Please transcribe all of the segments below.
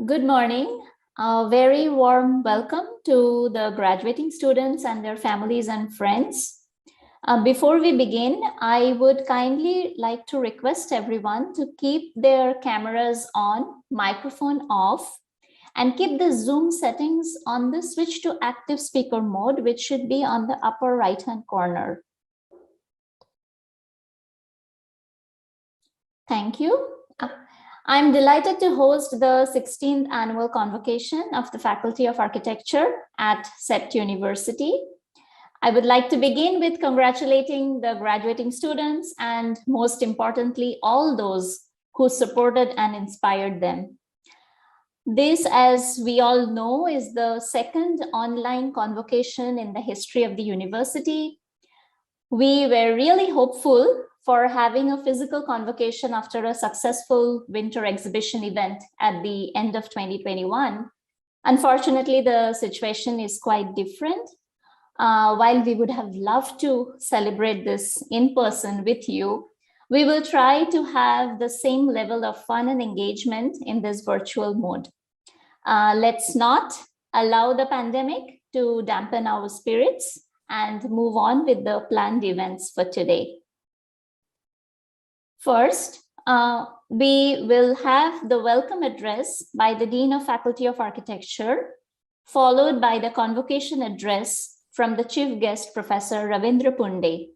Good morning. A very warm welcome to the graduating students and their families and friends. Before we begin, I would kindly like to request everyone to keep their cameras on, microphone off, and keep the Zoom settings on the switch to active speaker mode, which should be on the upper right-hand corner. Thank you. I'm delighted to host the 16th annual convocation of the Faculty of Architecture at CEPT University. I would like to begin with congratulating the graduating students and, most importantly, all those who supported and inspired them. This, as we all know, is the second online convocation in the history of the university. We were really hopeful for having a physical convocation after a successful winter exhibition event at the end of 2021. Unfortunately, the situation is quite different. While we would have loved to celebrate this in person with you, we will try to have the same level of fun and engagement in this virtual mode. Let's not allow the pandemic to dampen our spirits and move on with the planned events for today. First, we will have the welcome address by the Dean of Faculty of Architecture, followed by the convocation address from the chief guest, Professor Ravindra Punde.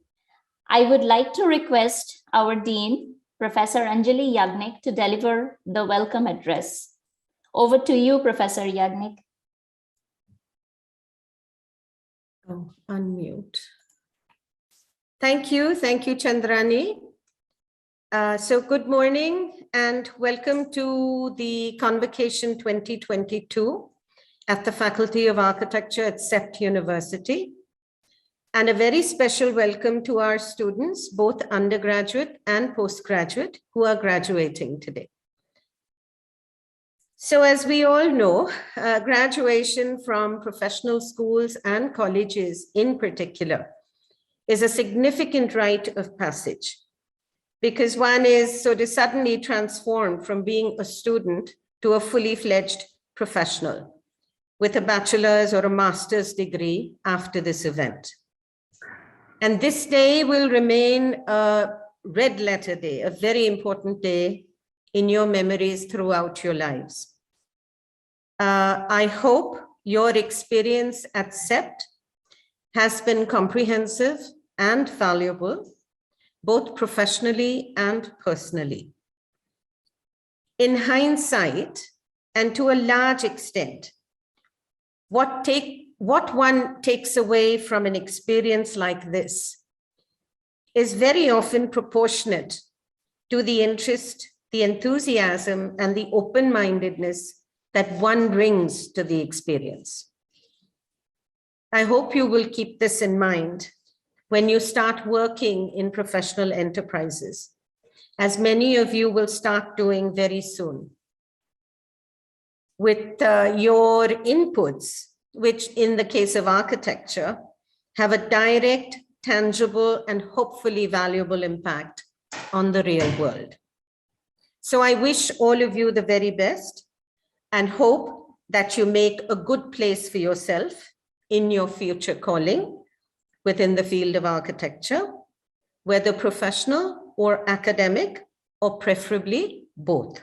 I would like to request our Dean, Professor Anjali Yagnik, to deliver the welcome address. Over to you, Professor Yagnik. Oh, unmute. Thank you, Chandrani. So good morning and welcome to the Convocation 2022 at the Faculty of Architecture at CEPT University. And a very special welcome to our students, both undergraduate and postgraduate, who are graduating today. So as we all know, graduation from professional schools and colleges in particular is a significant rite of passage, because one is sort of suddenly transformed from being a student to a fully fledged professional with a bachelor's or a master's degree after this event. And this day will remain a red letter day, a very important day in your memories throughout your lives. I hope your experience at CEPT has been comprehensive and valuable, both professionally and personally. In hindsight, and to a large extent, what one takes away from an experience like this is very often proportionate to the interest, the enthusiasm, and the open-mindedness that one brings to the experience. I hope you will keep this in mind when you start working in professional enterprises, as many of you will start doing very soon. With your inputs, which in the case of architecture, have a direct, tangible, and hopefully valuable impact on the real world. So I wish all of you the very best and hope that you make a good place for yourself in your future calling within the field of architecture, whether professional or academic, or preferably both.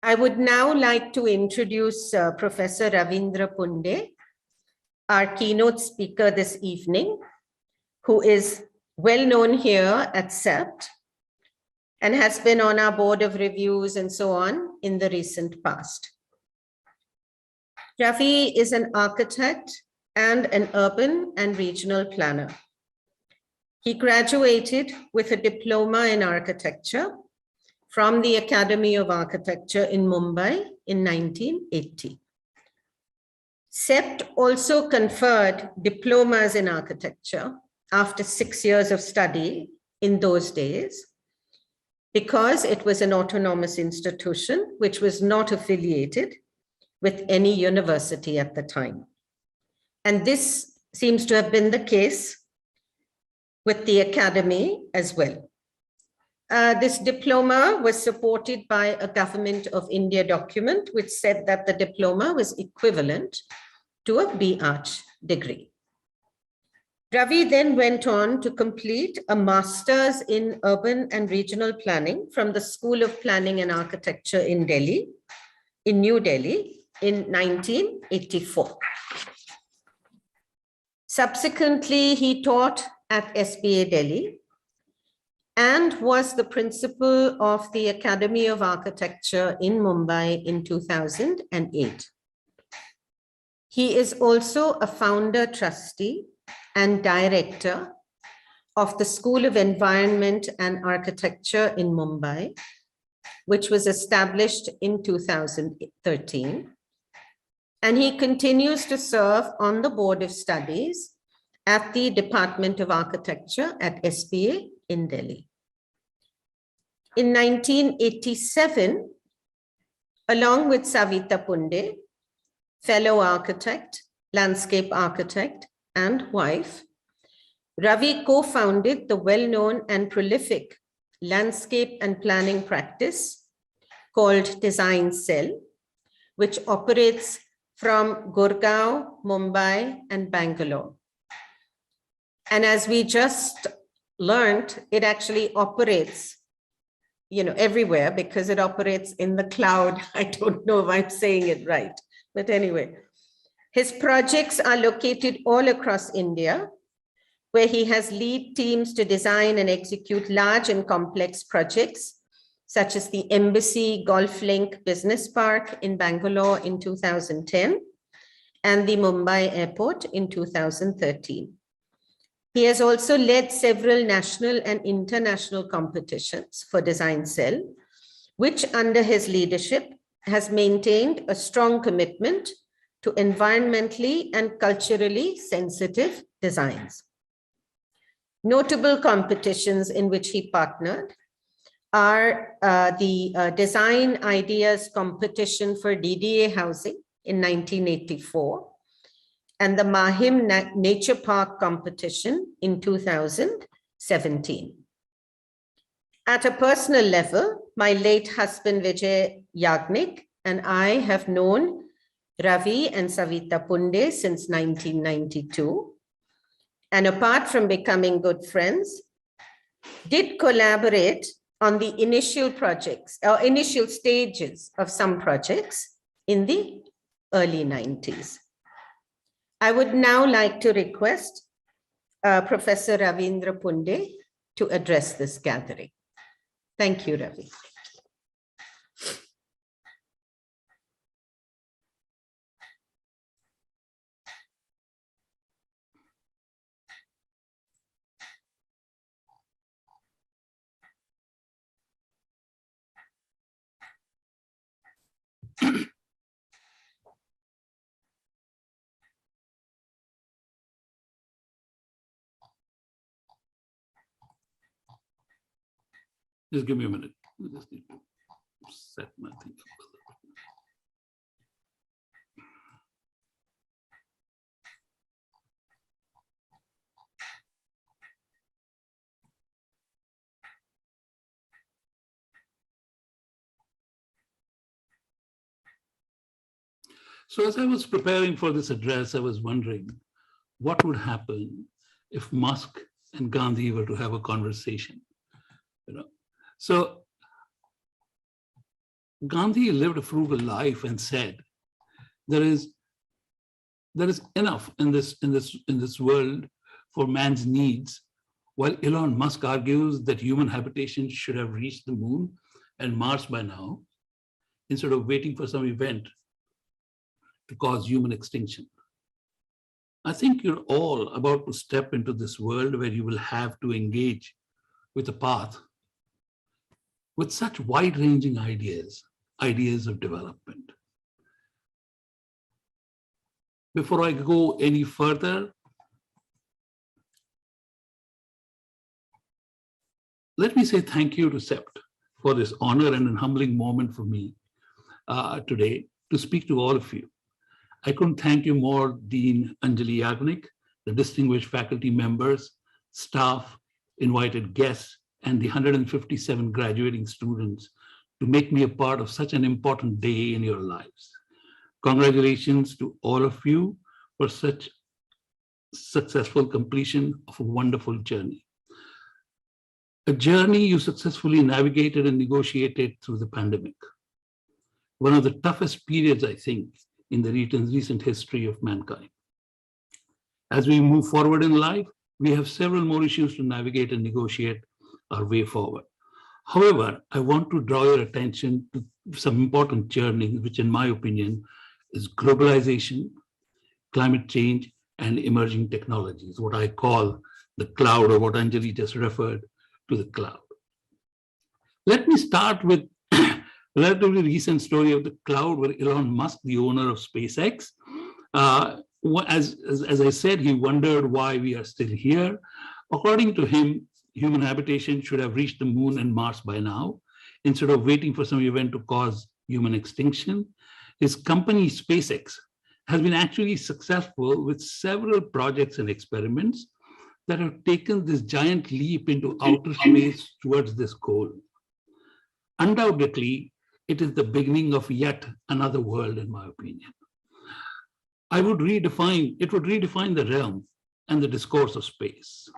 I would now like to introduce Professor Ravindra Punde, our keynote speaker this evening, who is well known here at CEPT and has been on our board of reviews and so on in the recent past. Ravi is an architect and an urban and regional planner. He graduated with a diploma in architecture from the Academy of Architecture in Mumbai in 1980. CEPT also conferred diplomas in architecture after 6 years of study in those days, because it was an autonomous institution which was not affiliated with any university at the time. And this seems to have been the case with the academy as well. This diploma was supported by a Government of India document, which said that the diploma was equivalent to a B.Arch degree. Ravi then went on to complete a master's in urban and regional planning from the School of Planning and Architecture in New Delhi in 1984. Subsequently, he taught at SBA Delhi and was the principal of the Academy of Architecture in Mumbai in 2008. He is also a founder trustee and director of the School of Environment and Architecture in Mumbai, which was established in 2013. And he continues to serve on the Board of Studies at the Department of Architecture at SBA in Delhi. In 1987, along with Savita Punde, fellow architect, landscape architect, and wife, Ravi co-founded the well-known and prolific landscape and planning practice called Design Cell, which operates from Gurgaon, Mumbai, and Bangalore. And as we just learned, it actually operates, everywhere because it operates in the cloud. I don't know if I'm saying it right, but anyway. His projects are located all across India, where he has lead teams to design and execute large and complex projects, such as the Embassy Golf Link Business Park in Bangalore in 2010, and the Mumbai Airport in 2013. He has also led several national and international competitions for Design Cell, which under his leadership has maintained a strong commitment to environmentally and culturally sensitive designs. Notable competitions in which he partnered are the Design Ideas Competition for DDA Housing in 1984 and the Mahim Nature Park Competition in 2017. At a personal level, my late husband Vijay Yagnik and I have known Ravi and Savita Punde since 1992. And apart from becoming good friends, did collaborate on the initial projects or initial stages of some projects in the early 90s. I would now like to request Professor Ravindra Punde to address this gathering. Thank you, Ravi. Just give me a minute. I just need to set my thing up. So as I was preparing for this address, I was wondering what would happen if Musk and Gandhi were to have a conversation. So Gandhi lived a frugal life and said, there is enough in this world for man's needs, while Elon Musk argues that human habitation should have reached the moon and Mars by now, instead of waiting for some event to cause human extinction. I think you're all about to step into this world where you will have to engage with a path with such wide-ranging ideas of development. Before I go any further, let me say thank you to CEPT for this honor and a humbling moment for me today to speak to all of you. I couldn't thank you more, Dean Anjali Yagnik, the distinguished faculty members, staff, invited guests, and the 157 graduating students to make me a part of such an important day in your lives. Congratulations to all of you for such successful completion of a wonderful journey. A journey you successfully navigated and negotiated through the pandemic. One of the toughest periods, I think, in the recent history of mankind. As we move forward in life, we have several more issues to navigate and negotiate our way forward. However, I want to draw your attention to some important journeys, which in my opinion is globalization, climate change, and emerging technologies, what I call the cloud, or what Anjali just referred to, the cloud. Let me start with a relatively recent story of the cloud, where Elon Musk, the owner of SpaceX, as I said, he wondered why we are still here. According to him, human habitation should have reached the moon and Mars by now, instead of waiting for some event to cause human extinction. His company, SpaceX, has been actually successful with several projects and experiments that have taken this giant leap into outer space towards this goal. Undoubtedly, it is the beginning of yet another world, in my opinion. It would redefine the realm and the discourse of space.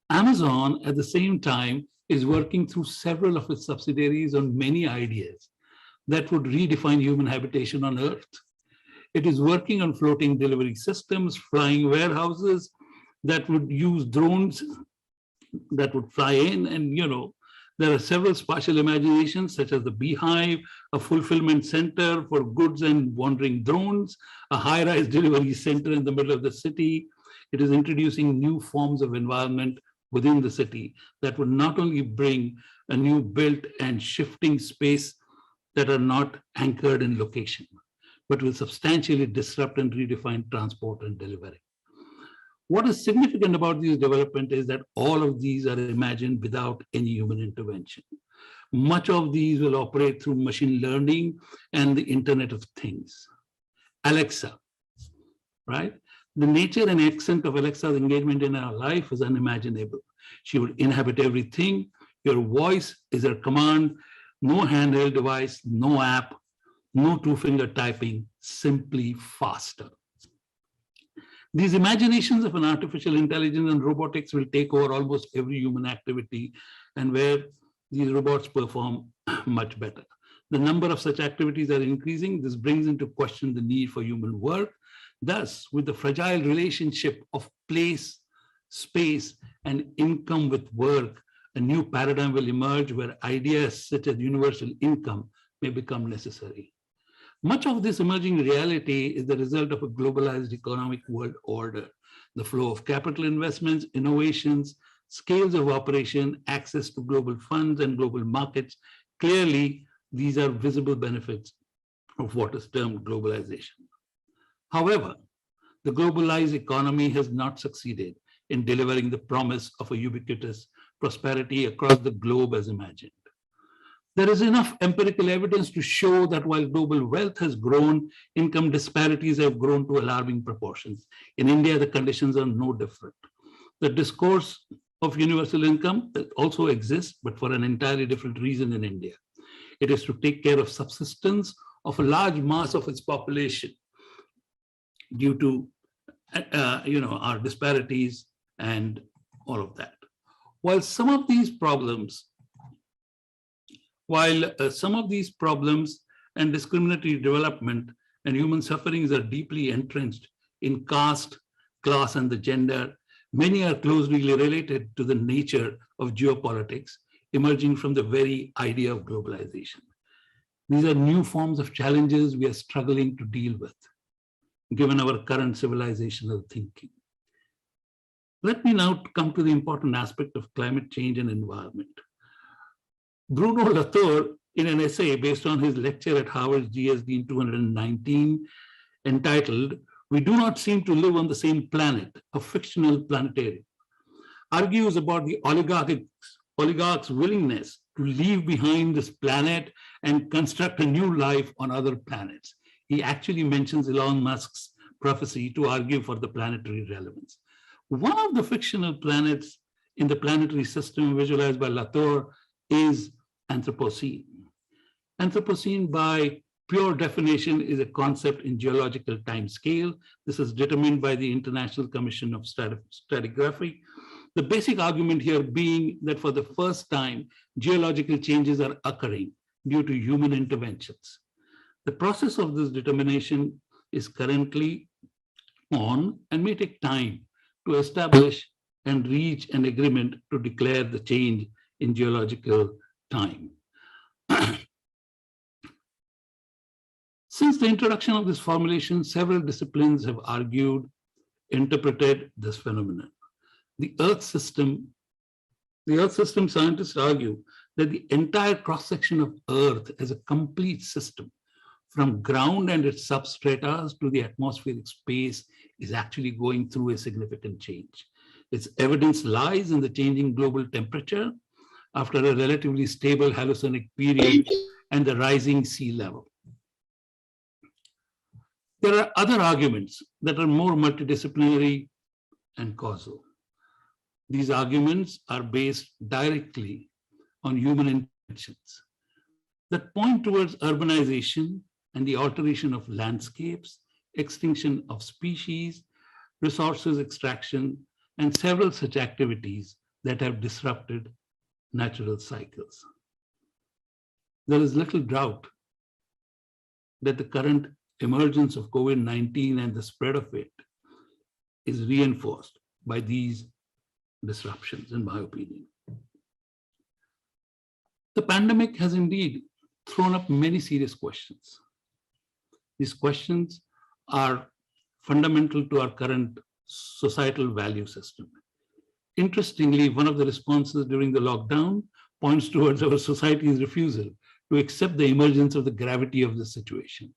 Amazon, at the same time, is working through several of its subsidiaries on many ideas that would redefine human habitation on Earth. It is working on floating delivery systems, flying warehouses that would use drones that would fly in. And, there are several spatial imaginations, such as the Beehive, a fulfillment center for goods and wandering drones, a high-rise delivery center in the middle of the city. It is introducing new forms of environment within the city that would not only bring a new built and shifting space that are not anchored in location, but will substantially disrupt and redefine transport and delivery. What is significant about these developments is that all of these are imagined without any human intervention. Much of these will operate through machine learning and the Internet of Things. Alexa, right? The nature and extent of Alexa's engagement in our life is unimaginable. She would inhabit everything. Your voice is her command. No handheld device, no app, no two-finger typing, simply faster. These imaginations of an artificial intelligence and robotics will take over almost every human activity, and where these robots perform much better. The number of such activities are increasing. This brings into question the need for human work. Thus, with the fragile relationship of place, space, and income with work, a new paradigm will emerge where ideas such as universal income may become necessary. Much of this emerging reality is the result of a globalized economic world order. The flow of capital investments, innovations, scales of operation, access to global funds and global markets. Clearly, these are visible benefits of what is termed globalization. However, the globalized economy has not succeeded in delivering the promise of a ubiquitous prosperity across the globe as imagined. There is enough empirical evidence to show that while global wealth has grown, income disparities have grown to alarming proportions. In India, the conditions are no different. The discourse of universal income also exists, but for an entirely different reason in India. It is to take care of subsistence of a large mass of its population due to our disparities and all of that. While some of these problems and discriminatory development and human sufferings are deeply entrenched in caste, class, and the gender, many are closely related to the nature of geopolitics emerging from the very idea of globalization. These are new forms of challenges we are struggling to deal with, given our current civilizational thinking. Let me now come to the important aspect of climate change and environment. Bruno Latour, in an essay based on his lecture at Harvard's GSD in 2019, entitled, "We Do Not Seem to Live on the Same Planet, a Fictional Planetarium," argues about the oligarchs' willingness to leave behind this planet and construct a new life on other planets. He actually mentions Elon Musk's prophecy to argue for the planetary relevance. One of the fictional planets in the planetary system visualized by Latour is Anthropocene. Anthropocene, by pure definition, is a concept in geological time scale. This is determined by the International Commission of Stratigraphy. The basic argument here being that for the first time, geological changes are occurring due to human interventions. The process of this determination is currently on and may take time to establish and reach an agreement to declare the change in geological time. Since the introduction of this formulation, several disciplines have argued, interpreted this phenomenon. The Earth system scientists argue that the entire cross-section of Earth as a complete system, from ground and its substrata to the atmospheric space, is actually going through a significant change. Its evidence lies in the changing global temperature after a relatively stable Holocenic period and the rising sea level. There are other arguments that are more multidisciplinary and causal. These arguments are based directly on human intentions that point towards urbanization and the alteration of landscapes, extinction of species, resources extraction, and several such activities that have disrupted natural cycles. There is little doubt that the current emergence of COVID-19 and the spread of it is reinforced by these disruptions, in my opinion. The pandemic has indeed thrown up many serious questions. These questions are fundamental to our current societal value system. Interestingly, one of the responses during the lockdown points towards our society's refusal to accept the emergence of the gravity of the situation.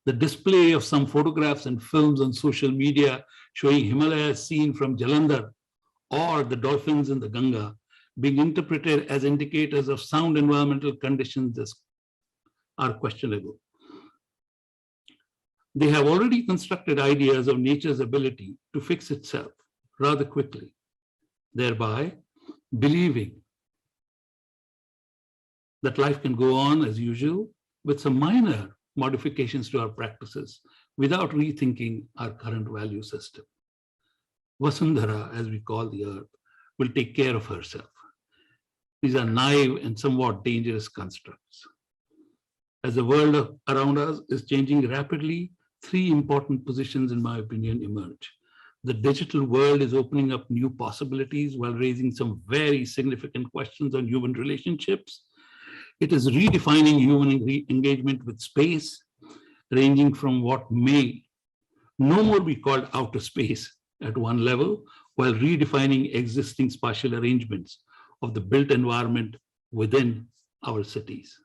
The display of some photographs and films on social media showing Himalayas seen from Jalandhar or the dolphins in the Ganga being interpreted as indicators of sound environmental conditions are questionable. They have already constructed ideas of nature's ability to fix itself rather quickly, thereby believing that life can go on as usual with some minor modifications to our practices without rethinking our current value system. Vasundhara, as we call the earth, will take care of herself. These are naive and somewhat dangerous constructs. As the world around us is changing rapidly, three important positions, in my opinion, emerge. The digital world is opening up new possibilities while raising some very significant questions on human relationships. It is redefining human engagement with space, ranging from what may no more be called outer space at one level, while redefining existing spatial arrangements of the built environment within our cities.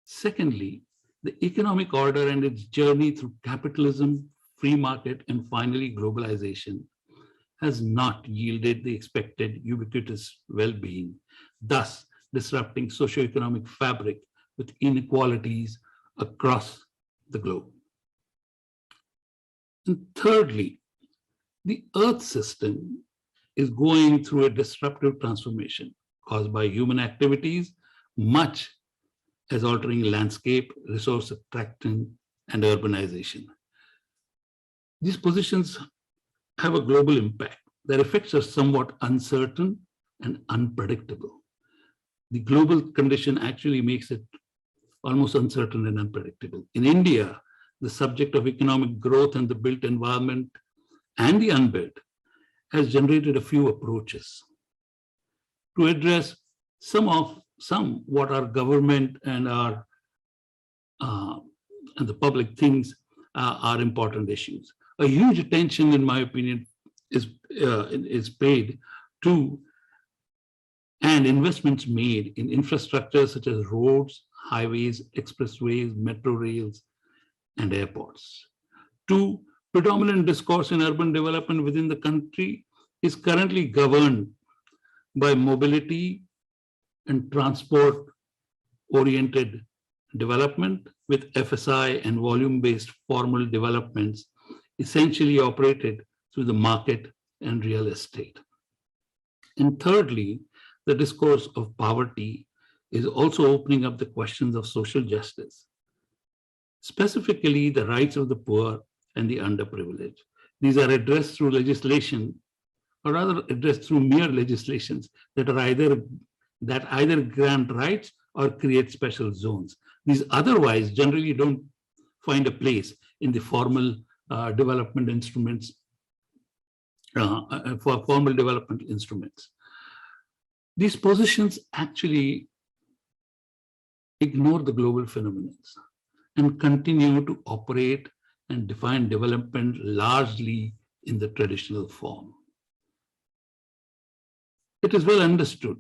Secondly, the economic order and its journey through capitalism, free market, and finally globalization has not yielded the expected ubiquitous well-being, thus disrupting socioeconomic fabric with inequalities across the globe. And thirdly, the Earth system is going through a disruptive transformation caused by human activities, much as altering landscape, resource extraction, and urbanization. These positions have a global impact. Their effects are somewhat uncertain and unpredictable. The global condition actually makes it almost uncertain and unpredictable. In India, the subject of economic growth and the built environment and the unbuilt has generated a few approaches to address some what our government and our and the public thinks are important issues. A huge attention, in my opinion, is paid to and investments made in infrastructure such as roads, highways, expressways, metro rails, and airports. Two, predominant discourse in urban development within the country is currently governed by mobility and transport-oriented development, with FSI and volume-based formal developments essentially operated through the market and real estate. And thirdly, the discourse of poverty is also opening up the questions of social justice, specifically the rights of the poor and the underprivileged. These are addressed through legislation, or rather addressed through mere legislations that either grant rights or create special zones. These otherwise generally don't find a place in the formal development instruments, for formal development instruments. These positions actually ignore the global phenomena and continue to operate and define development largely in the traditional form. It is well understood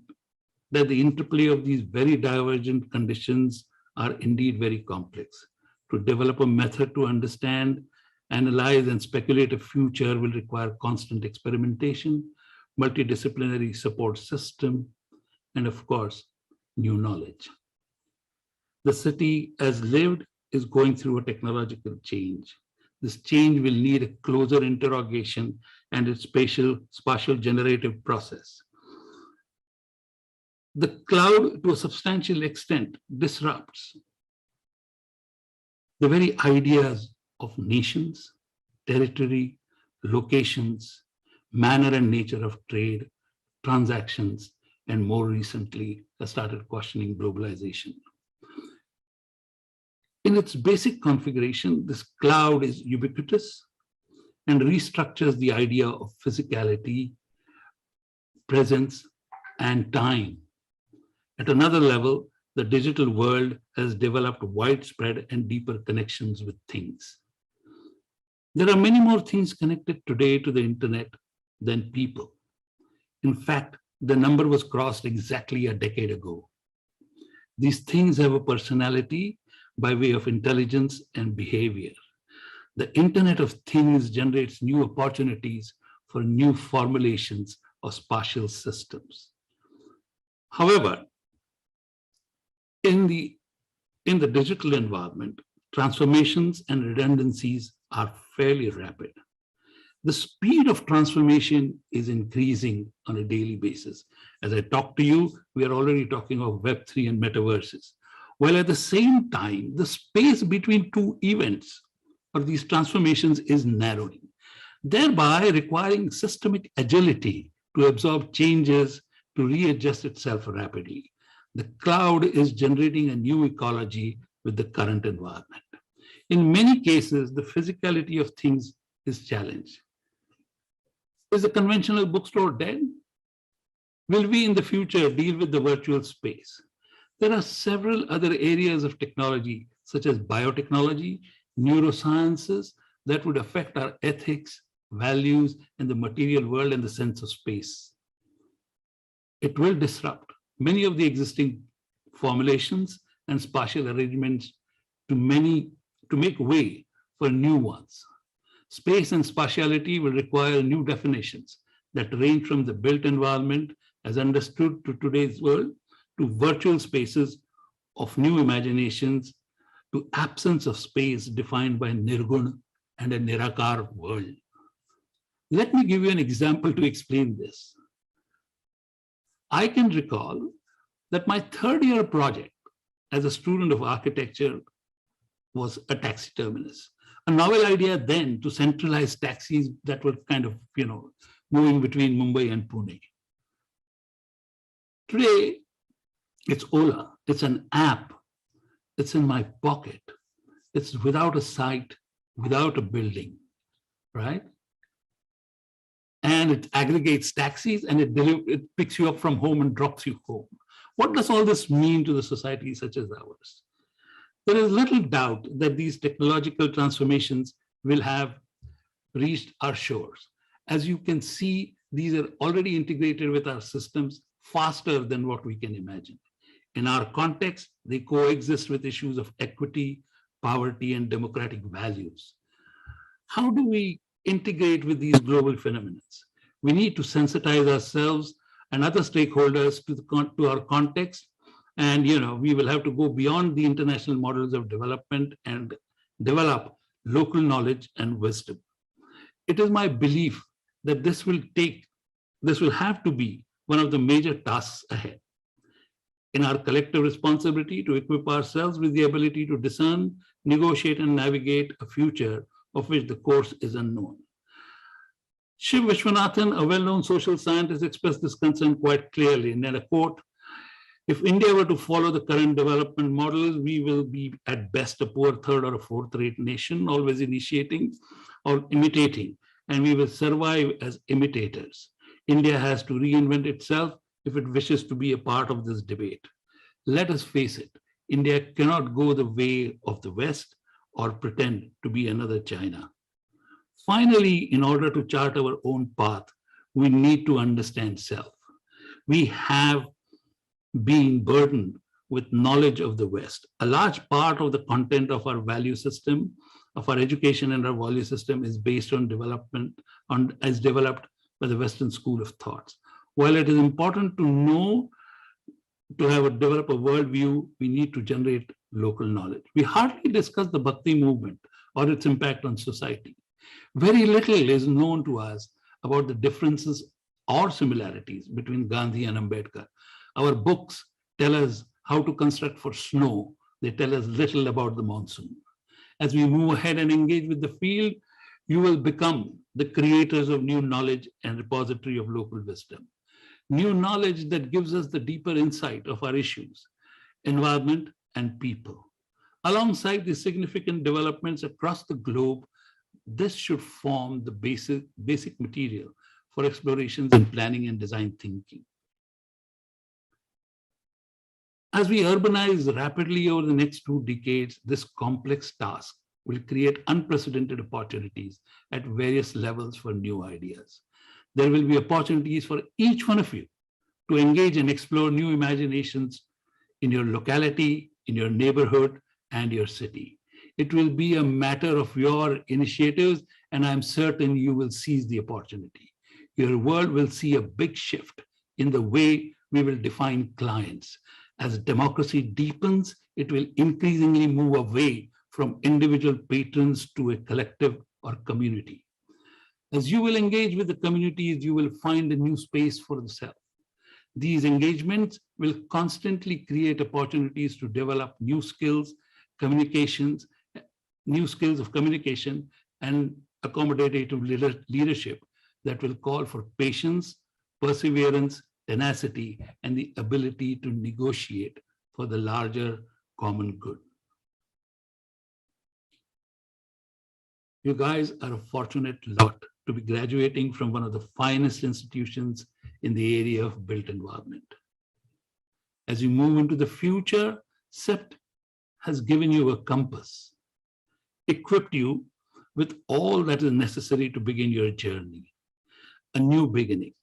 that the interplay of these very divergent conditions are indeed very complex. To develop a method to understand, analyze, and speculate a future will require constant experimentation, multidisciplinary support system, and of course, new knowledge. The city as lived is going through a technological change. This change will need a closer interrogation and its spatial generative process. The cloud, to a substantial extent, disrupts the very ideas of nations, territory, locations, manner and nature of trade, transactions, and more recently, has started questioning globalization. In its basic configuration, this cloud is ubiquitous and restructures the idea of physicality, presence, and time. At another level, the digital world has developed widespread and deeper connections with things. There are many more things connected today to the internet than people. In fact, the number was crossed exactly a decade ago. These things have a personality by way of intelligence and behavior. The Internet of Things generates new opportunities for new formulations of spatial systems. However, in the digital environment, transformations and redundancies are fairly rapid. The speed of transformation is increasing on a daily basis. As I talk to you, we are already talking of Web3 and metaverses. While at the same time, the space between two events or these transformations is narrowing, thereby requiring systemic agility to absorb changes, to readjust itself rapidly. The cloud is generating a new ecology with the current environment. In many cases, the physicality of things is challenged. Is the conventional bookstore dead? Will we in the future deal with the virtual space? There are several other areas of technology, such as biotechnology, neurosciences, that would affect our ethics, values, and the material world and the sense of space. It will disrupt many of the existing formulations and spatial arrangements to make way for new ones. Space and spatiality will require new definitions that range from the built environment as understood to today's world, to virtual spaces of new imaginations, to absence of space defined by Nirgun and a Nirakar world. Let me give you an example to explain this. I can recall that my third year project as a student of architecture was a taxi terminus. A novel idea then to centralize taxis that were kind of, moving between Mumbai and Pune. Today, it's Ola, it's an app, it's in my pocket. It's without a site, without a building, right? And it aggregates taxis and it picks you up from home and drops you home. What does all this mean to the society such as ours? There is little doubt that these technological transformations will have reached our shores. As you can see, these are already integrated with our systems faster than what we can imagine. In our context, they coexist with issues of equity, poverty, and democratic values. How do we integrate with these global phenomena? We need to sensitize ourselves and other stakeholders to our context. And we will have to go beyond the international models of development and develop local knowledge and wisdom. It is my belief that this will have to be one of the major tasks ahead. In our collective responsibility to equip ourselves with the ability to discern, negotiate, and navigate a future of which the course is unknown. Shiv Vishwanathan, a well-known social scientist, expressed this concern quite clearly. And then a quote, "If India were to follow the current development models, we will be at best a poor third or a fourth-rate nation, always initiating or imitating, and we will survive as imitators. India has to reinvent itself if it wishes to be a part of this debate. Let us face it, India cannot go the way of the West or pretend to be another China. Finally, in order to chart our own path, we need to understand self. We have been burdened with knowledge of the West. A large part of the content of our value system, of our education and our value system is based on development, as developed by the Western school of thoughts. While it is important to know, to develop a worldview, we need to generate local knowledge. We hardly discuss the Bhakti movement or its impact on society. Very little is known to us about the differences or similarities between Gandhi and Ambedkar. Our books tell us how to construct for snow. They tell us little about the monsoon. As we move ahead and engage with the field, you will become the creators of new knowledge and repository of local wisdom. New knowledge that gives us the deeper insight of our issues, environment, and people. Alongside the significant developments across the globe, this should form the basic material for explorations in planning and design thinking. As we urbanize rapidly over the next 2 decades, this complex task will create unprecedented opportunities at various levels for new ideas. There will be opportunities for each one of you to engage and explore new imaginations in your locality, in your neighborhood, and your city. It will be a matter of your initiatives, and I'm certain you will seize the opportunity. Your world will see a big shift in the way we will define clients. As democracy deepens, it will increasingly move away from individual patrons to a collective or community. As you will engage with the communities, you will find a new space for the self. These engagements will constantly create opportunities to develop new skills, new skills of communication and accommodative leadership that will call for patience, perseverance, tenacity, and the ability to negotiate for the larger common good. You guys are a fortunate lot to be graduating from one of the finest institutions in the area of built environment. As you move into the future, CEPT has given you a compass, equipped you with all that is necessary to begin your journey, a new beginning.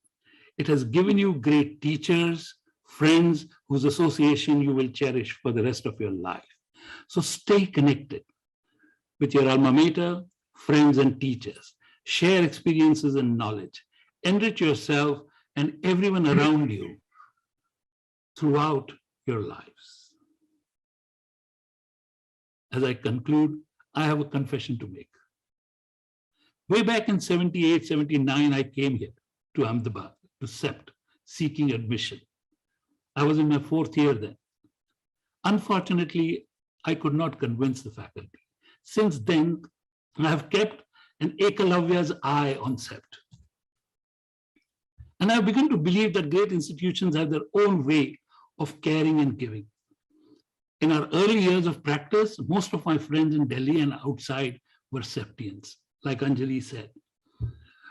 It has given you great teachers, friends whose association you will cherish for the rest of your life. So stay connected with your alma mater, friends and teachers. Share experiences and knowledge. Enrich yourself and everyone around you throughout your lives. As I conclude, I have a confession to make. Way back in 78, 79, I came here to Ahmedabad, to CEPT, seeking admission. I was in my 4th year then. Unfortunately, I could not convince the faculty. Since then, I have kept an Ekalavya's eye on CEPT. And I've begun to believe that great institutions have their own way of caring and giving. In our early years of practice, most of my friends in Delhi and outside were CEPTians, like Anjali said,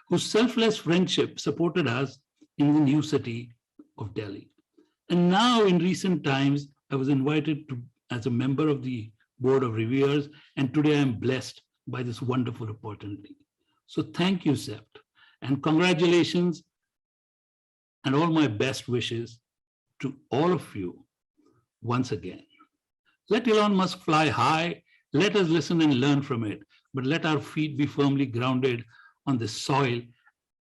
whose selfless friendship supported us in the new city of Delhi. And now in recent times, I was invited to as a member of the Board of Reviewers, and today I'm blessed by this wonderful opportunity. So thank you, CEPT, and congratulations and all my best wishes to all of you once again. Let Elon Musk fly high, let us listen and learn from it, but let our feet be firmly grounded on the soil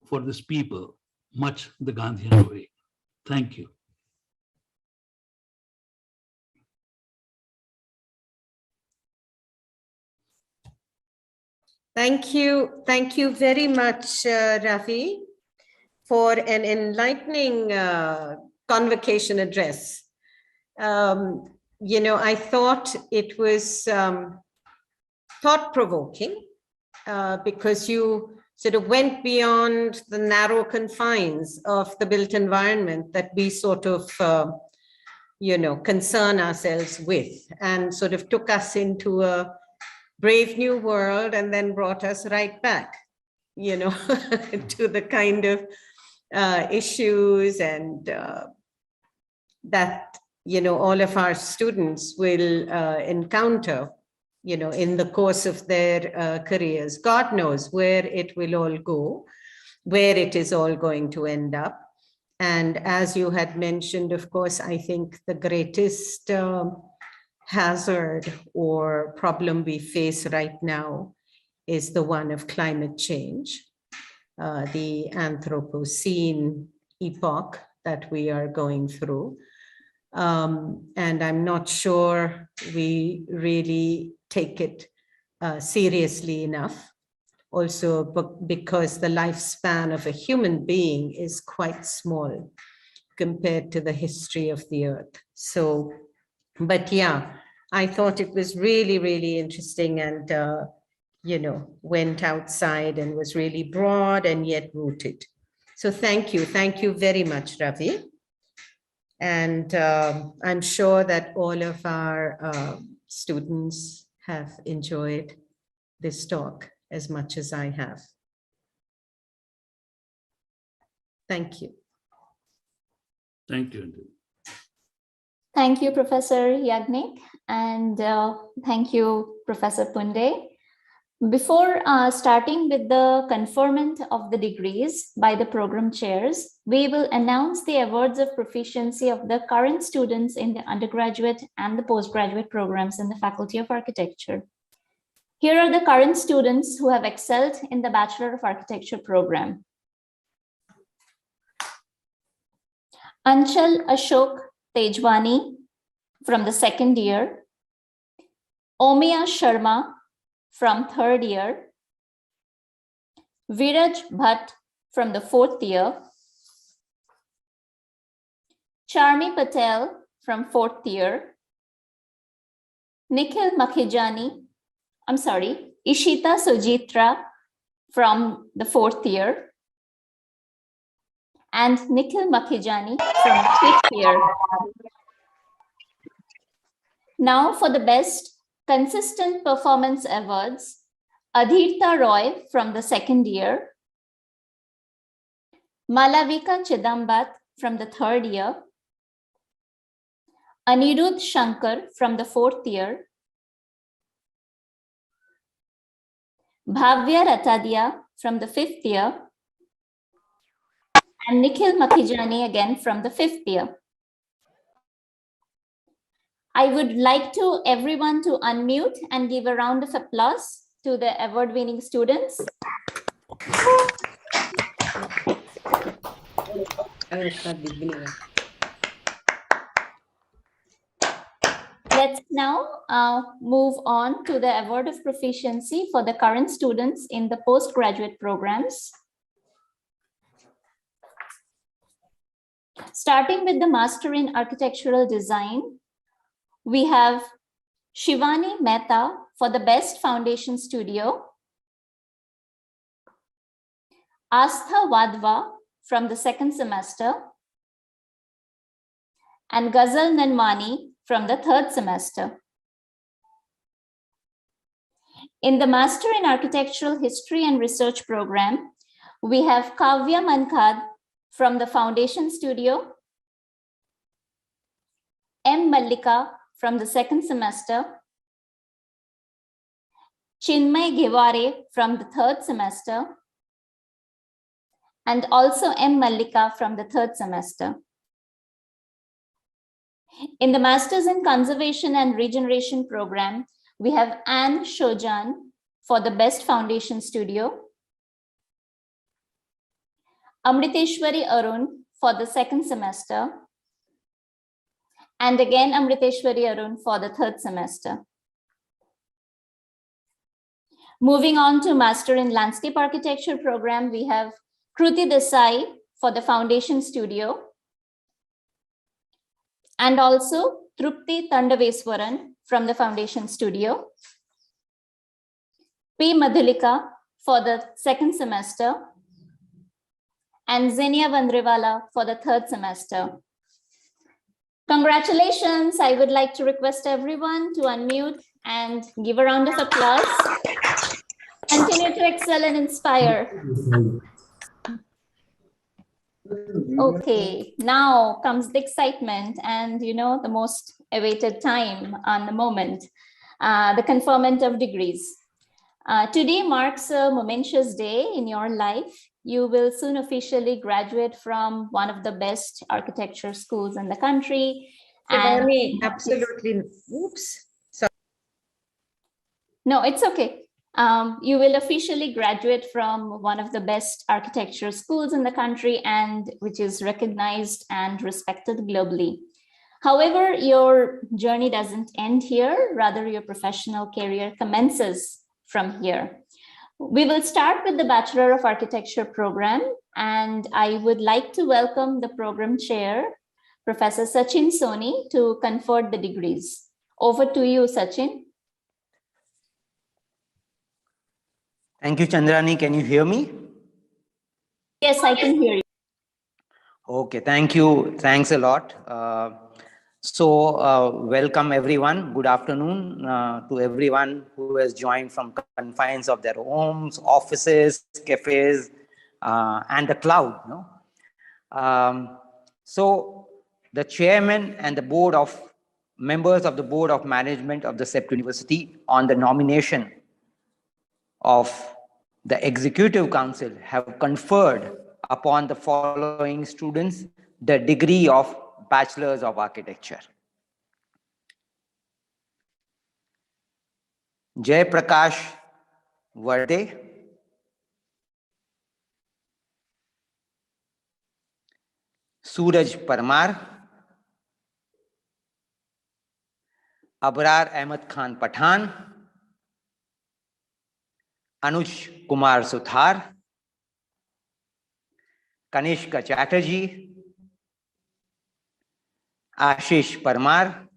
for this people, much the Gandhian way. Thank you. Thank you very much, Ravi. for an enlightening convocation address. I thought it was thought-provoking because you sort of went beyond the narrow confines of the built environment that we sort of, concern ourselves with, and sort of took us into a brave new world and then brought us right back, to the kind of issues and that, all of our students will encounter, in the course of their careers. God knows where it will all go, where it is all going to end up. And as you had mentioned, of course, I think the greatest hazard or problem we face right now is the one of climate change, the Anthropocene epoch that we are going through. And I'm not sure we really take it seriously enough. Also, because the lifespan of a human being is quite small compared to the history of the earth. So, but yeah, I thought it was really, really interesting, and, went outside and was really broad and yet rooted. So thank you. Thank you very much, Ravi. And I'm sure that all of our students have enjoyed this talk as much as I have. Thank you. Thank you. Thank you, Professor Yagnik, and thank you, Professor Punde. Before starting with the conferment of the degrees by the program chairs, we will announce the awards of proficiency of the current students in the undergraduate and the postgraduate programs in the Faculty of Architecture. Here are the current students who have excelled in the Bachelor of Architecture program. Anchal Ashok Tejwani from the second year, Omiya Sharma from third year, Viraj Bhatt from the fourth year, Charmi Patel from fourth year, Ishita Sujitra from the fourth year, and Nikhil Makhijani from the fifth year. Now for the best consistent performance awards, Adhirta Roy from the second year, Malavika Chidambat from the third year, Anirudh Shankar from the fourth year, Bhavya Ratadia from the fifth year, and Nikhil Makhijani again from the fifth year. I would like everyone to unmute and give a round of applause to the award-winning students. Let's now move on to the award of proficiency for the current students in the postgraduate programs. Starting with the Master in Architectural Design, we have Shivani Mehta for the Best Foundation Studio, Astha Wadhwa from the second semester, and Ghazal Nanmani from the third semester. In the Master in Architectural History and Research program, we have Kavya Mankhad from the Foundation Studio, M. Mallika from the second semester, Chinmay Gheware from the third semester, and also M. Mallika from the third semester. In the Masters in Conservation and Regeneration program, we have Anne Shojan for the Best Foundation Studio, Amriteshwari Arun for the second semester, and again Amriteshwari Arun for the third semester. Moving on to Master in Landscape Architecture program, we have Kruti Desai for the Foundation Studio, and also Trupti Tandaveswaran from the Foundation Studio, P. Madhulika for the second semester, and Zenia Vandrewala for the third semester. Congratulations. I would like to request everyone to unmute and give a round of applause. Continue to excel and inspire. Okay, now comes the excitement and the most awaited time on the moment, the conferment of degrees. Today marks a momentous day in your life. You will soon officially graduate from one of the best architecture schools in the country. Shivani, absolutely. Oops. Sorry. No, it's okay. You will officially graduate from one of the best architecture schools in the country, and which is recognized and respected globally. However, your journey doesn't end here. Rather, your professional career commences from here. We will start with the Bachelor of Architecture program, and I would like to welcome the program chair, Professor Sachin Soni, to confer the degrees. Over to you, Sachin. Thank you, Chandrani. Can you hear me? Yes, I can hear you. Okay, thank you. Thanks a lot. Welcome everyone. Good afternoon to everyone who has joined from confines of their homes, offices, cafes, and the cloud. So the chairman and the members of the board of management of the CEPT University on the nomination of the Executive Council have conferred upon the following students the degree of Bachelors of Architecture. Jay Prakash Varde, Suraj Parmar, Abrar Ahmed Khan Pathan, Anuj Kumar Suthar, Kanishka Chatterjee, Ashish Parmar,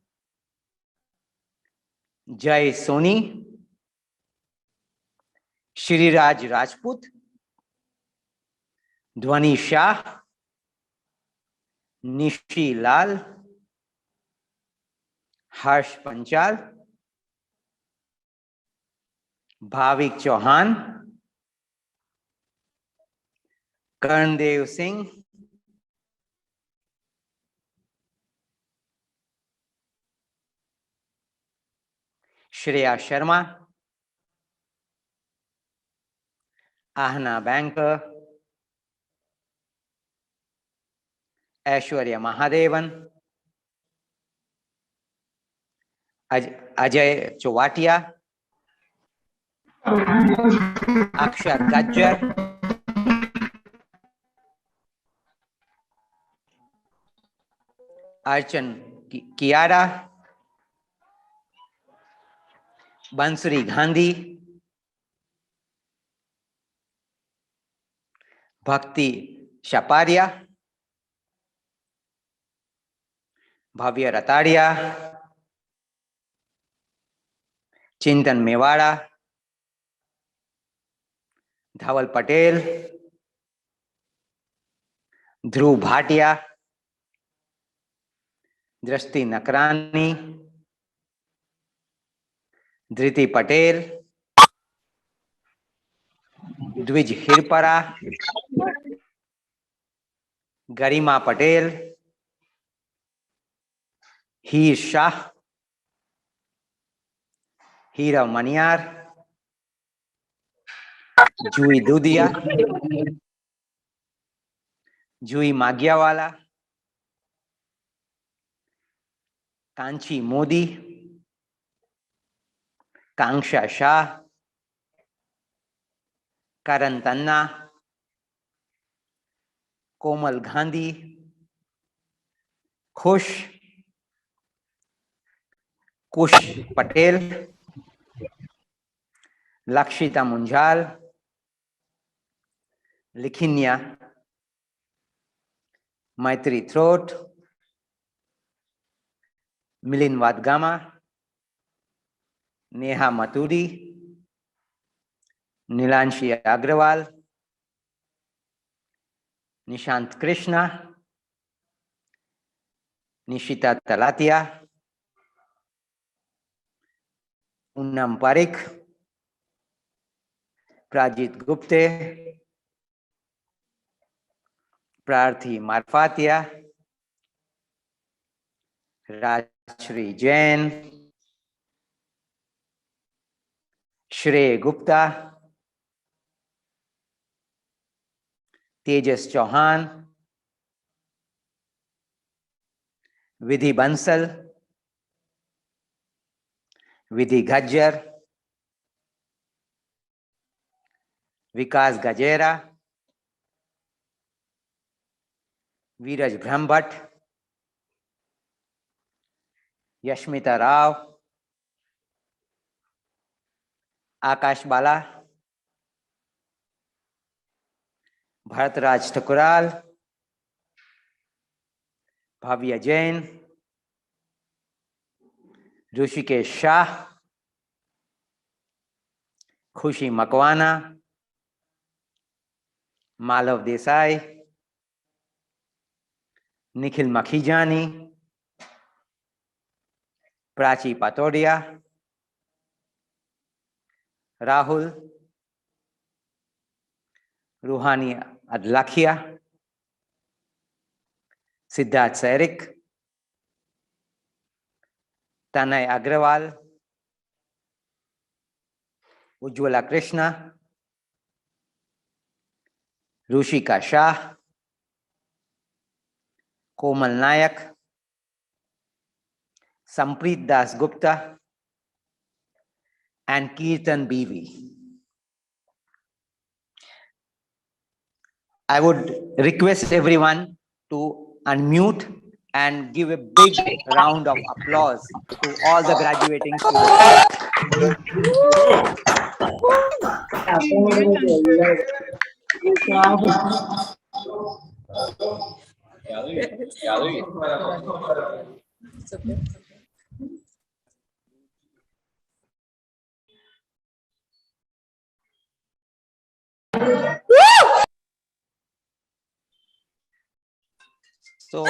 Jai Soni, Shriraj Rajput, Dhwani Shah, Nishi Lal, Harsh Panchal, Bhavik Chauhan, Karndev Singh, Shreya Sharma, Ahna Banker, Aishwarya Mahadevan, Ajay Chowatia, Akshar Gajjar, Archan Kiara, Bansuri Gandhi, Bhakti Shaparia, Bhavya Rataria, Chintan Mewara, Dhawal Patel, Dhruv Bhatia, Drashti Nakrani, Dhriti Patel, Dwij Hirpara, Garima Patel, Heer Shah, Hira Maniar, Jui Dudia, Jui Magyarwala, Kanchi Modi, Kanksha Shah, Karan Tanna, Komal Gandhi, Khush, Kush Patel, Lakshita Munjal, Likhinya, Maitri Throat, Milin Vadgama, Neha Maturi, Nilanshi Agrawal, Nishant Krishna, Nishita Talatia, Unam Parikh, Prajit Gupte, Prarthi Marfatia, Rajshri Jain, Shrey Gupta, Tejas Chauhan, Vidhi Bansal, Vidhi Gajjar, Vikas Gajera, Viraj Brahmbhatt, Yashmita Rao, Akash Bala, Bharatraj Thakural, Bhavya Jain, Rushikesh Shah, Khushi Makwana, Malav Desai, Nikhil Makhijani, Prachi Patodia, Rahul, Ruhani Adlakhia, Siddharth Sairik, Tanay Agrawal, Ujjwala Krishna, Rushika Shah, Komal Nayak, Sampreet Das Gupta, and Kirtan BV. I would request everyone to unmute and give a big round of applause to all the graduating students. So,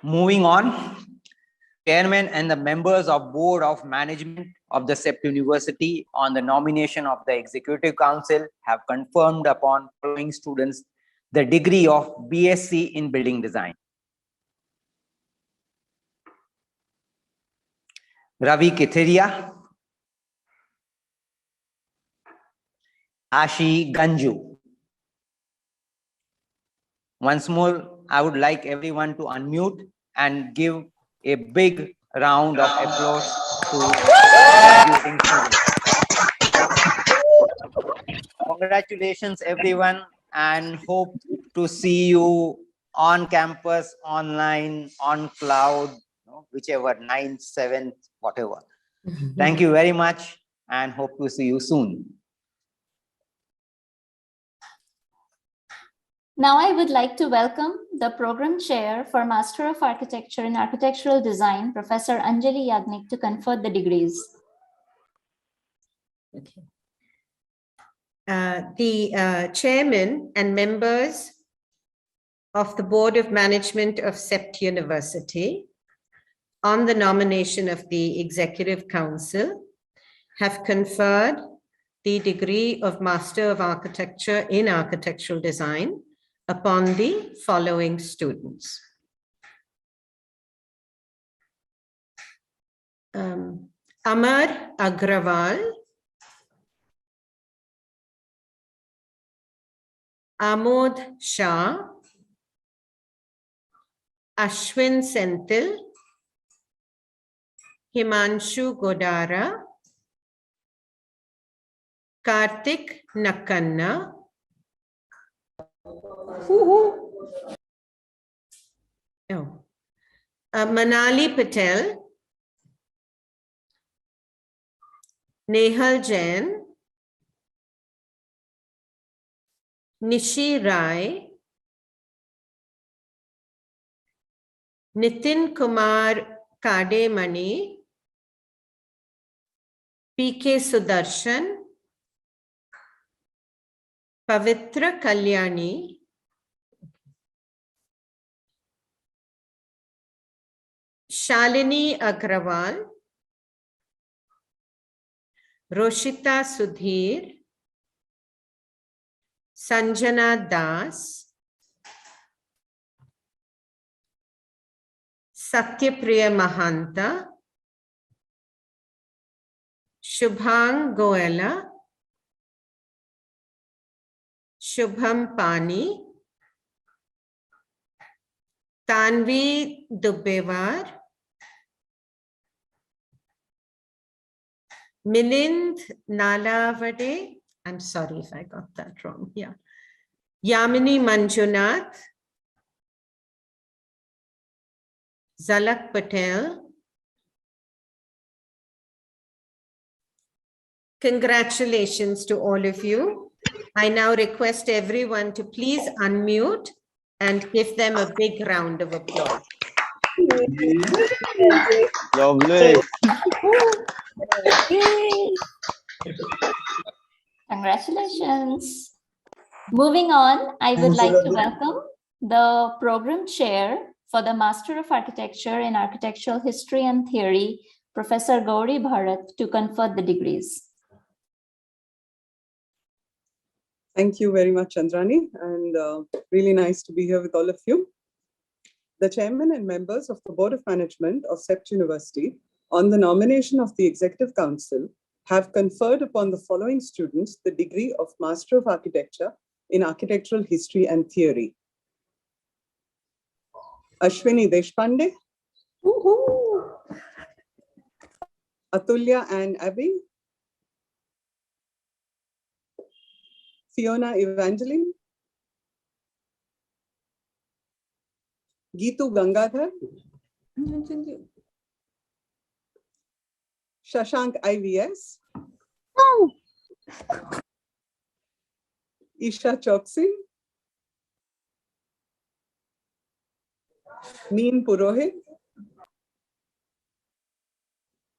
moving on, Chairman and the members of Board of Management of the CEPT University on the nomination of the Executive Council have confirmed upon following students the degree of BSc in Building Design. Ravi Kithiria, Ashi Ganju. Once more, I would like everyone to unmute and give a big round of applause to graduating students. Congratulations, everyone, and hope to see you on campus, online, on cloud, whichever, 9th, 7th, whatever. Thank you very much and hope to see you soon. Now I would like to welcome the Program Chair for Master of Architecture in Architectural Design, Professor Anjali Yagnik, to confer the degrees. Okay. The chairman and members of the Board of Management of CEPT University, on the nomination of the Executive Council, have conferred the degree of Master of Architecture in Architectural Design upon the following students. Amar Agrawal, Amod Shah, Ashwin Senthil, Himanshu Godara, Karthik Nakkanna, Manali Patel, Nehal Jain, Nishi Rai, Nitin Kumar Kademani, P.K. Sudarshan, Pavitra Kalyani, Shalini Agrawal, Roshita Sudhir, Sanjana Das, Satyapriya Mahanta, Shubhang Goela, Shubham Pani, Tanvi Dubbevar, Milind Nalavade, I'm sorry if I got that wrong. Yeah. Yamini Manjunath, Zalak Patel. Congratulations to all of you. I now request everyone to please unmute and give them a big round of applause. Lovely. Congratulations. Moving on, I would like to welcome the program chair for the Master of Architecture in Architectural History and Theory, Professor Gauri Bharat, to confer the degrees. Thank you very much, Chandrani, and really nice to be here with all of you. The chairman and members of the Board of Management of CEPT University, on the nomination of the Executive Council, have conferred upon the following students the degree of Master of Architecture in Architectural History and Theory. Ashwini Deshpande, Atulya and Abby, Fiona Evangeline, Geetu Gangadhar, Shashank IVS, Isha Choksi, Meen Purohit,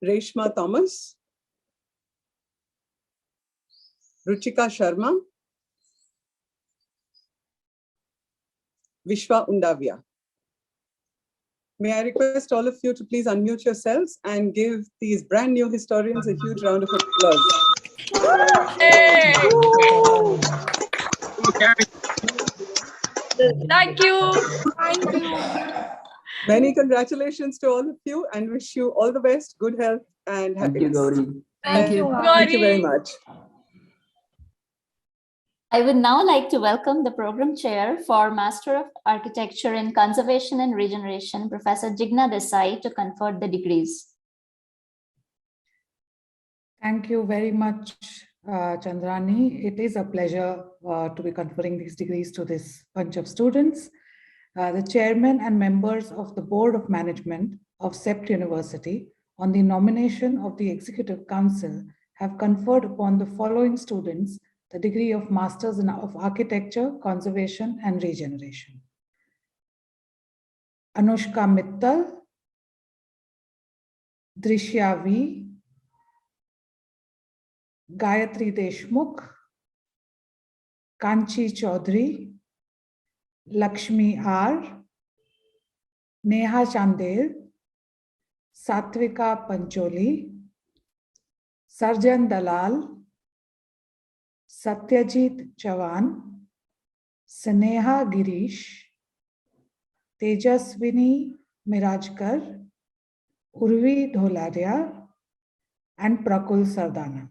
Reshma Thomas, Ruchika Sharma, Vishwa Undavia. May I request all of you to please unmute yourselves and give these brand new historians a huge round of applause. Thank you. Thank you. Many congratulations to all of you and wish you all the best, good health and happiness. Thank you. Thank you very much. I would now like to welcome the program chair for Master of Architecture in Conservation and Regeneration, Professor Jigna Desai, to confer the degrees. Thank you very much, Chandrani. It is a pleasure to be conferring these degrees to this bunch of students. The chairman and members of the Board of Management of CEPT University, on the nomination of the Executive Council, have conferred upon the following students the degree of Masters of Architecture, Conservation and Regeneration. Anushka Mittal, Drishya V, Gayatri Deshmukh, Kanchi Chaudhary, Lakshmi R, Neha Chandel, Satvika Pancholi, Sarjan Dalal, Satyajit Chavan, Sneha Girish, Tejaswini Mirajkar, Urvi Dholaria, and Prakul Sardana.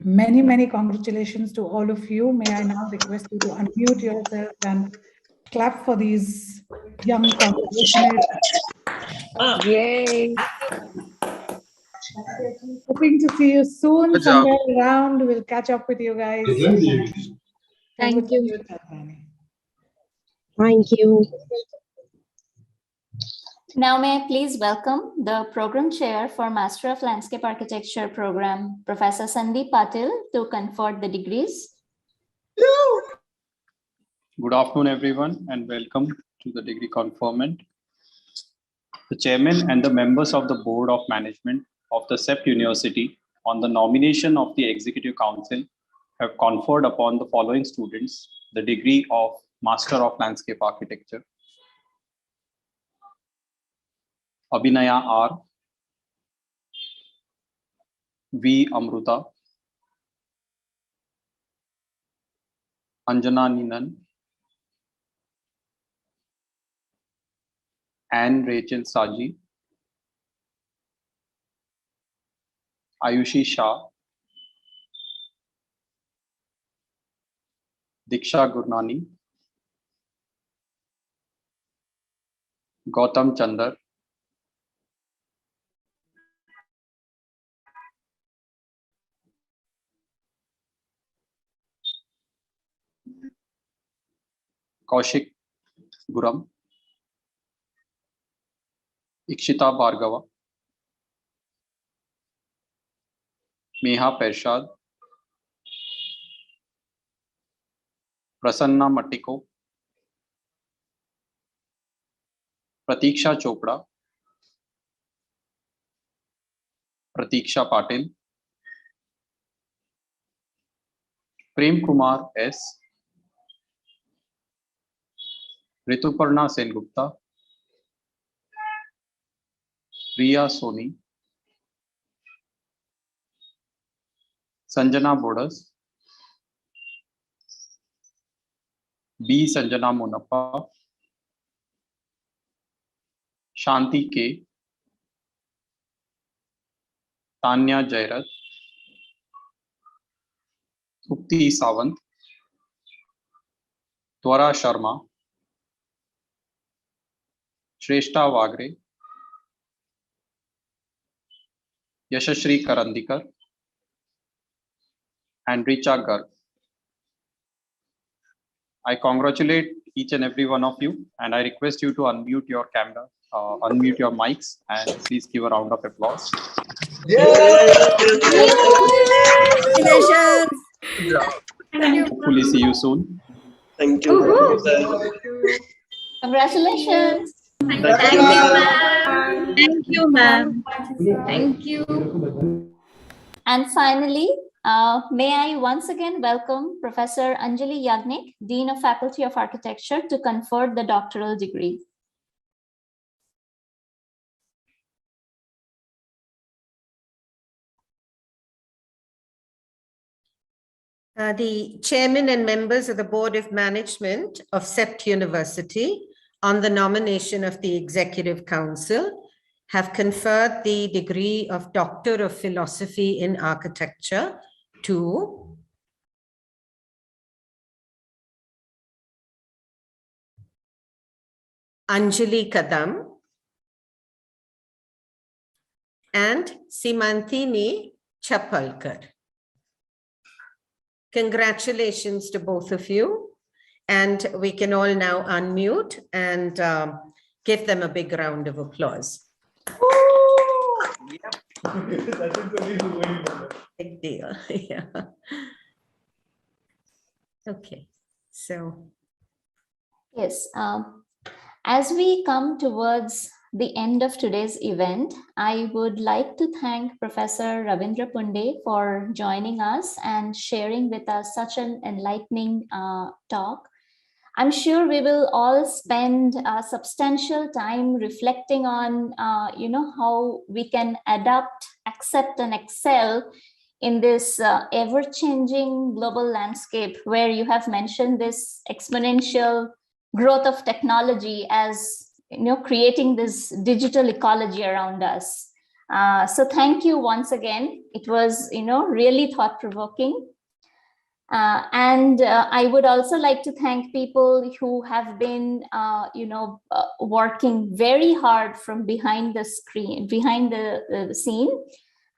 Many, many congratulations to all of you. May I now request you to unmute yourself and clap for these young conversationists. Yay. Hoping to see you soon somewhere around. We'll catch up with you guys. Thank you. Thank you. Now may I please welcome the program chair for Master of Landscape Architecture program, Professor Sandeep Patil, to confer the degrees. Good afternoon, everyone, and welcome to the degree conferment. The chairman and the members of the Board of Management of the CEPT University on the nomination of the Executive Council have conferred upon the following students the degree of Master of Landscape Architecture. Abhinaya R. V. Amruta. Anjana Ninan. Anne Rachel Saji. Ayushi Shah. Diksha Gurnani. Gautam Chandar. Kaushik Guram. Ikshita Bhargava. Meha Pershad. Prasanna Matiko. Pratiksha Chopra. Pratiksha Patil. Prem Kumar S. Rituparna Sengupta. Priya Soni. Sanjana Bodas. B. Sanjana Monappa. Shanti K. Tanya Jairat. Supti Sawant. Twara Sharma. Shrestha Wagre. Yashashri Karandikar. And Richa Garg. I congratulate each and every one of you, and I request you to unmute your camera, unmute your mics, and please give a round of applause. Hopefully see you soon. Thank you. Congratulations. Thank you, ma'am. Thank you, ma'am. Thank you. And finally, may I once again welcome Professor Anjali Yagnik, Dean of Faculty of Architecture, to confer the doctoral degree. The chairman and members of the Board of Management of CEPT University on the nomination of the Executive Council have conferred the degree of Doctor of Philosophy in Architecture to Anjali Kadam and Simantini Chapalkar. Congratulations to both of you. And we can all now unmute and give them a big round of applause. Big deal. Yeah. Okay. So. Yes. As we come towards the end of today's event, I would like to thank Professor Ravindra Punde for joining us and sharing with us such an enlightening talk. I'm sure we will all spend substantial time reflecting on, how we can adapt, accept, and excel in this ever-changing global landscape, where you have mentioned this exponential growth of technology as creating this digital ecology around us. So thank you once again. It was really thought-provoking. And I would also like to thank people who have been working very hard from behind the screen, behind the scene.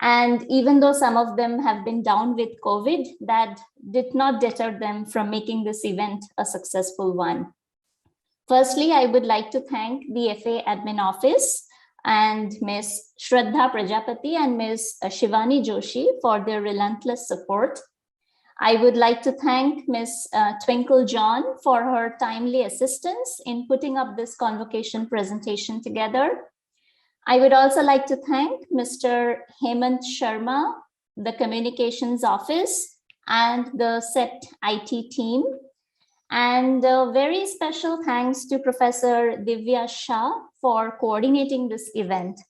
And even though some of them have been down with COVID, that did not deter them from making this event a successful one. Firstly, I would like to thank the FA Admin Office and Ms. Shraddha Prajapati and Ms. Shivani Joshi for their relentless support. I would like to thank Ms. Twinkle John for her timely assistance in putting up this convocation presentation together. I would also like to thank Mr. Hemant Sharma, the Communications Office, and the CEPT IT team. And a very special thanks to Professor Divya Shah for coordinating this event.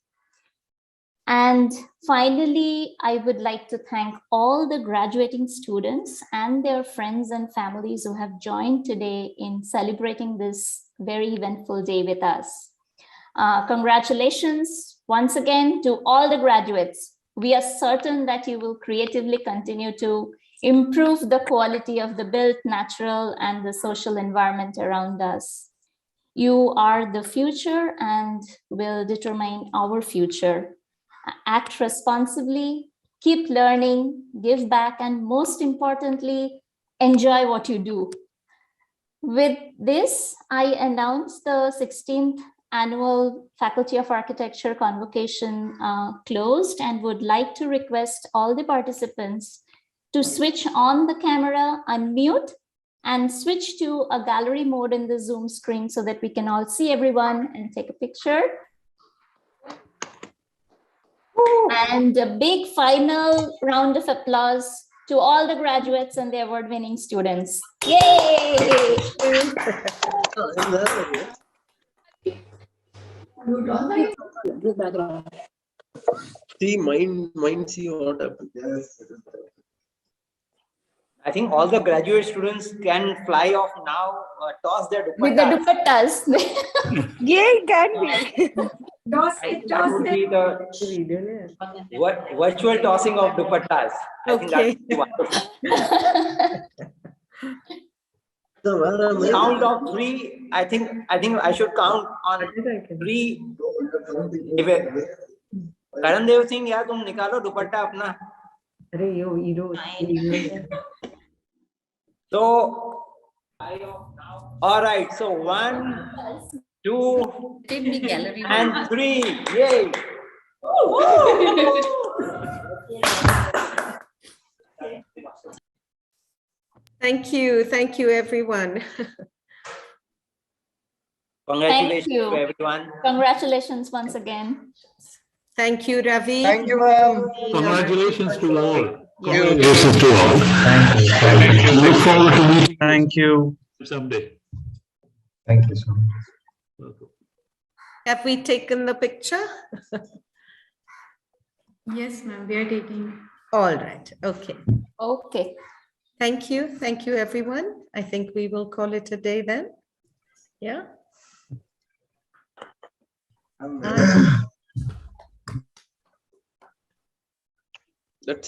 And finally, I would like to thank all the graduating students and their friends and families who have joined today in celebrating this very eventful day with us. Congratulations once again to all the graduates. We are certain that you will creatively continue to improve the quality of the built, natural, and the social environment around us. You are the future and will determine our future. Act responsibly, keep learning, give back, and most importantly, enjoy what you do. With this, I announce the 16th Annual Faculty of Architecture Convocation closed, and would like to request all the participants to switch on the camera, unmute, and switch to a gallery mode in the Zoom screen so that we can all see everyone and take a picture. And a big final round of applause to all the graduates and the award-winning students. Yay! See, mine, see what happened. I think all the graduate students can fly off now, toss their dupattas. With the dupattas. Yeah, it can be. That would be the virtual tossing of dupattas. I think that would be wonderful. Count of three. I think I should count on 3. Karandev Singh, यार तुम निकालो दुपट्टा अपना. So, all right. So 1, 2, and 3. Yay! Thank you, everyone. Congratulations you. to everyone. Congratulations once again. Thank you, Ravi. Thank you, ma'am. Congratulations to all. Congratulations to all. Thank you. Look forward to meeting Thank you. you someday. Thank you so much. Welcome. Have we taken the picture? Yes, ma'am, we are taking. All right. Okay. Okay. Thank you, everyone. I think we will call it a day then. Yeah. That's it.